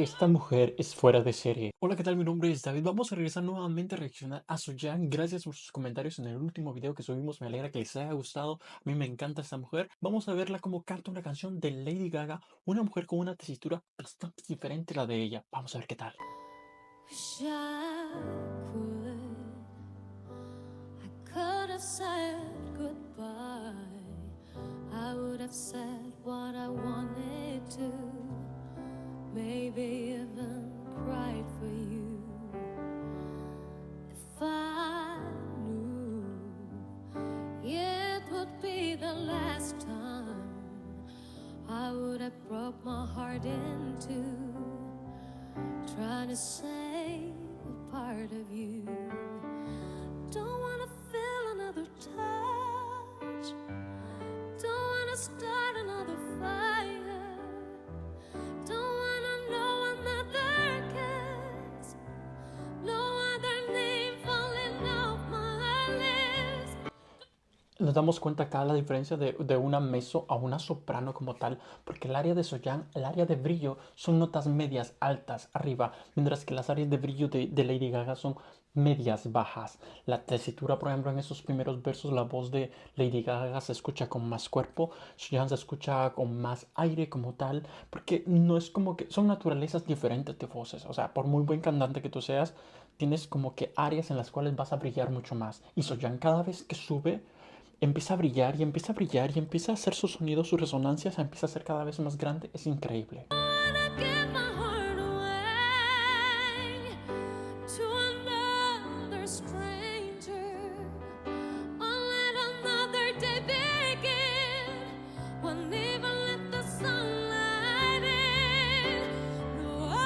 Esta mujer es fuera de serie. Hola, ¿qué tal? Mi nombre es David. Vamos a regresar nuevamente a reaccionar a Soyan. Gracias por sus comentarios en el último video que subimos. Me alegra que les haya gustado. A mí me encanta esta mujer. Vamos a verla como canta una canción de Lady Gaga. Una mujer con una tesitura bastante diferente a la de ella. Vamos a ver qué tal. Wish I could have said goodbye. I would have said what I wanted to. Maybe even cried for you. If I knew it would be the last time, I would have broke my heart in two, trying to save a part of you. Don't wanna feel another touch. Don't wanna start another fire. Don't wanna know another kiss. No other name falling off my lips. Nos damos cuenta acá la diferencia de una mezzo a una soprano como tal, porque el área de Soyan, el área de brillo, son notas medias altas arriba, mientras que las áreas de brillo de Lady Gaga son medias bajas. La tesitura, por ejemplo, en esos primeros versos, la voz de Lady Gaga se escucha con más cuerpo, Soyan se escucha con más aire como tal, porque no es como que son naturalezas diferentes de voces. O sea, por muy buen cantante que tú seas, tienes como que áreas en las cuales vas a brillar mucho más. Y Soyan cada vez que sube empieza a brillar y empieza a brillar y empieza a hacer su sonido, su resonancia se empieza a hacer cada vez más grande. Es increíble. Wanna give my heart away to another stranger. Or let another day begin. Won't even let the sunlight in. No, I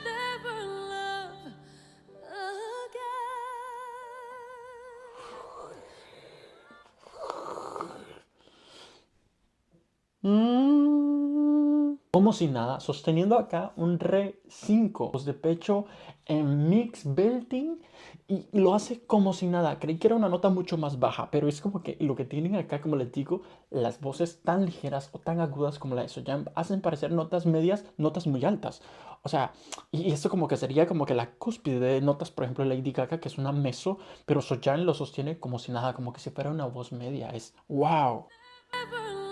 never love again. Como si nada, sosteniendo acá un re 5 voz de pecho en mix belting y lo hace como si nada. Creí que era una nota mucho más baja, pero es como que lo que tienen acá, como les digo, las voces tan ligeras o tan agudas como la de Soyan hacen parecer notas medias, notas muy altas. O sea, y esto como que sería como que la cúspide de notas, por ejemplo, Lady Gaga, que es una mezzo, pero Soyan lo sostiene como si nada, como que si fuera una voz media. Es wow. Never love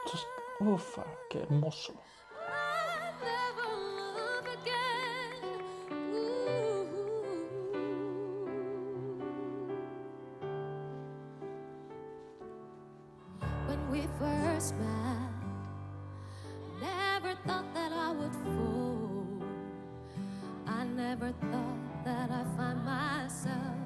Entonces, ufa, qué hermoso. I never love again. Ooh. When we first met, never thought that I would fall. I never thought that I'd find myself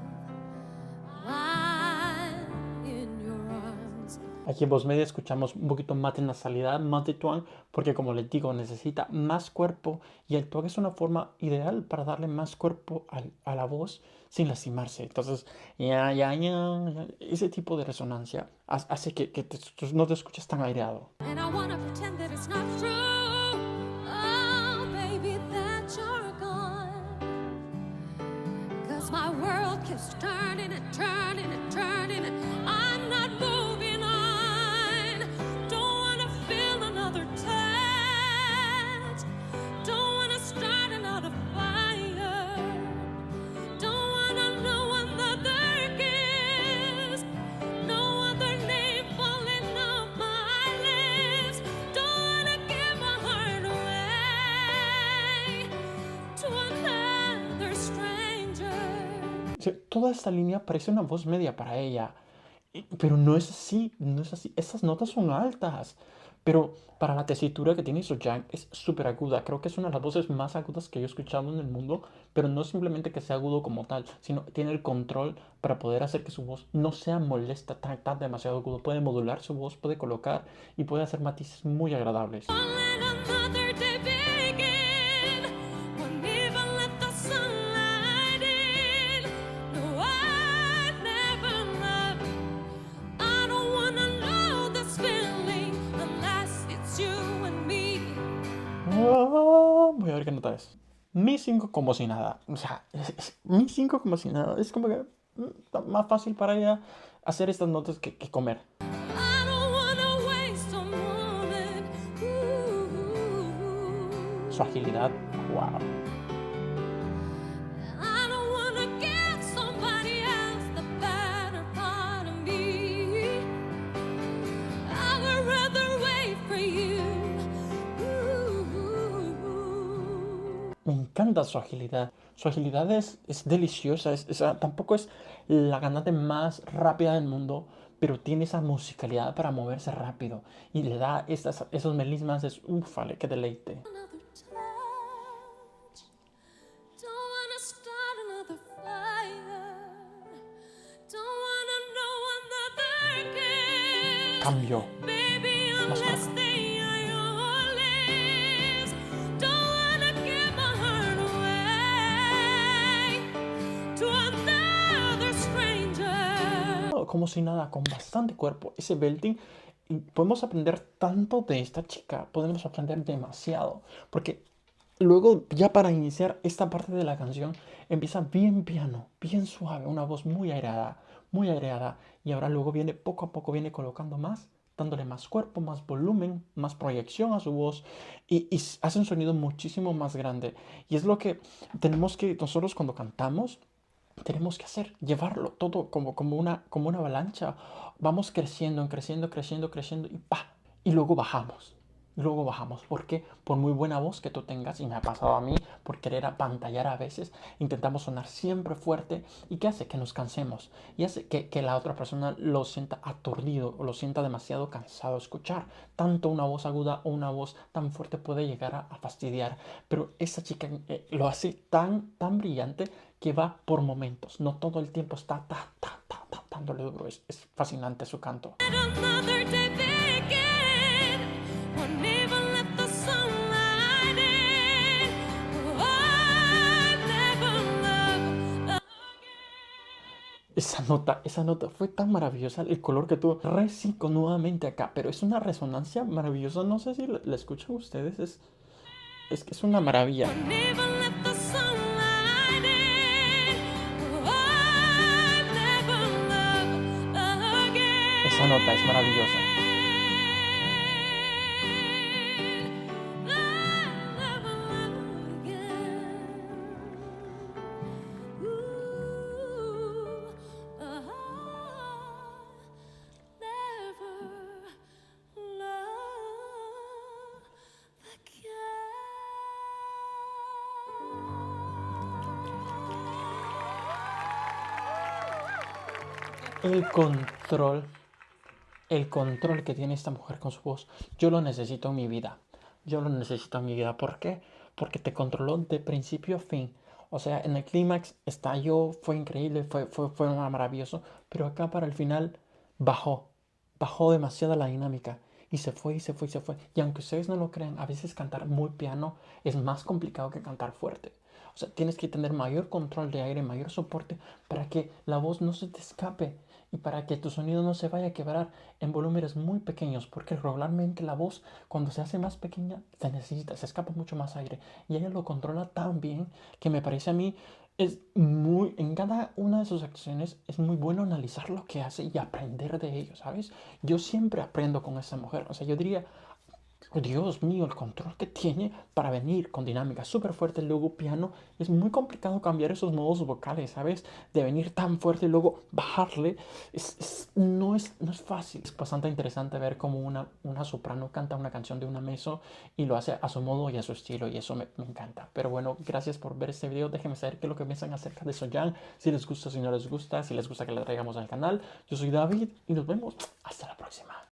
lying in your arms. Aquí en voz media escuchamos un poquito más de nasalidad, más de tuang, porque como les digo, necesita más cuerpo y el tuang es una forma ideal para darle más cuerpo a la voz sin lastimarse. Entonces, ese tipo de resonancia hace que no te escuches tan aireado. And I wanna pretend that it's not true. Oh, baby, that you're gone. 'Cause my world keeps turning and turning and turning and I'm not moving on. Don't wanna feel another touch. Don't wanna start another fire. Don't wanna know another kiss. No other name falling off my lips. Don't wanna give my heart away to another stranger. Sí, toda esta línea parece una voz media para ella, pero no es así, no es así. Estas notas son altas, pero para la tesitura que tiene Soyan es súper aguda. Creo que es una de las voces más agudas que yo he escuchado en el mundo, pero no simplemente que sea agudo como tal, sino tiene el control para poder hacer que su voz no sea molesta, tan demasiado agudo. Puede modular su voz, puede colocar y puede hacer matices muy agradables. Won't let another day begin. Won't even let the sunlight in. No, I never love. I don't wanna know this feeling unless it's you and me. Voy a ver qué nota es. Mi 5 como si nada. O sea, mi 5 como si nada. Es como que está más fácil para ella hacer estas notas que comer. I don't wanna waste so much. su agilidad, wow. I don't wanna give somebody else the better part of me. I would rather wait for you. Me encanta su agilidad. Su agilidad es deliciosa. Tampoco es la cantante más rápida del mundo, pero tiene esa musicalidad para moverse rápido. Y le da esos melismas, ufale, qué deleite. Another touch. Don't wanna start another fire. Don't wanna know another kiss. Cambio. Baby, Más unless rápido. they are your lips. Don't wanna give my heart away to another stranger. Como si nada, con bastante cuerpo. Ese belting. Y podemos aprender tanto de esta chica. Podemos aprender demasiado. Porque luego, ya para iniciar esta parte de la canción, empieza bien piano, bien suave, una voz muy aireada, y ahora luego viene, poco a poco, viene colocando más, dándole más cuerpo, más volumen, más proyección a su voz, y hace un sonido muchísimo más grande. Y es lo que tenemos que, nosotros cuando cantamos, tenemos que hacer, llevarlo todo como una avalancha. Vamos creciendo, creciendo, creciendo, creciendo, y ¡pa! Y luego bajamos. Luego bajamos. ¿Por qué? Por muy buena voz que tú tengas, y me ha pasado a mí, por querer apantallar a veces, intentamos sonar siempre fuerte, y ¿qué hace? Que nos cansemos, y hace que la otra persona lo sienta aturdido, o lo sienta demasiado cansado de escuchar. Tanto una voz aguda o una voz tan fuerte puede llegar a fastidiar, pero esta chica lo hace tan brillante, que va por momentos, no todo el tiempo está dándole duro. Es fascinante su canto. Another day begin. Won't even let the sunlight in. Oh, I never loved again. Esa nota fue tan maravillosa, el color que tuvo. Reciclo nuevamente acá, pero es una resonancia maravillosa. No sé si la escuchan ustedes, es que es una maravilla. Won't even let the sunlight in. Oh, I never loved again. Esa nota es maravillosa. El control que tiene esta mujer con su voz, yo lo necesito en mi vida. Yo lo necesito en mi vida. ¿Por qué? Porque te controló de principio a fin. O sea, en el clímax estalló, fue increíble, fue maravilloso, pero acá para el final bajó demasiado la dinámica. Y se fue, y se fue, y se fue. Y aunque ustedes no lo crean, a veces cantar muy piano es más complicado que cantar fuerte. O sea, tienes que tener mayor control de aire, mayor soporte, para que la voz no se te escape y para que tu sonido no se vaya a quebrar en volúmenes muy pequeños, porque regularmente la voz, cuando se hace más pequeña, se escapa mucho más aire, y ella lo controla tan bien que me parece a mí, en cada una de sus acciones es muy bueno analizar lo que hace y aprender de ello, ¿sabes? Yo siempre aprendo con esa mujer. O sea, yo diría, Dios mío, el control que tiene para venir con dinámica súper fuerte, luego piano. Es muy complicado cambiar esos modos vocales, ¿sabes? De venir tan fuerte y luego bajarle. No es fácil. Es bastante interesante ver cómo una soprano canta una canción de una mezzo y lo hace a su modo y a su estilo, y eso me encanta. Pero bueno, gracias por ver este video. Déjenme saber qué es lo que piensan acerca de Soyeon. Si les gusta, si no les gusta, si les gusta que le traigamos al canal. Yo soy David y nos vemos hasta la próxima.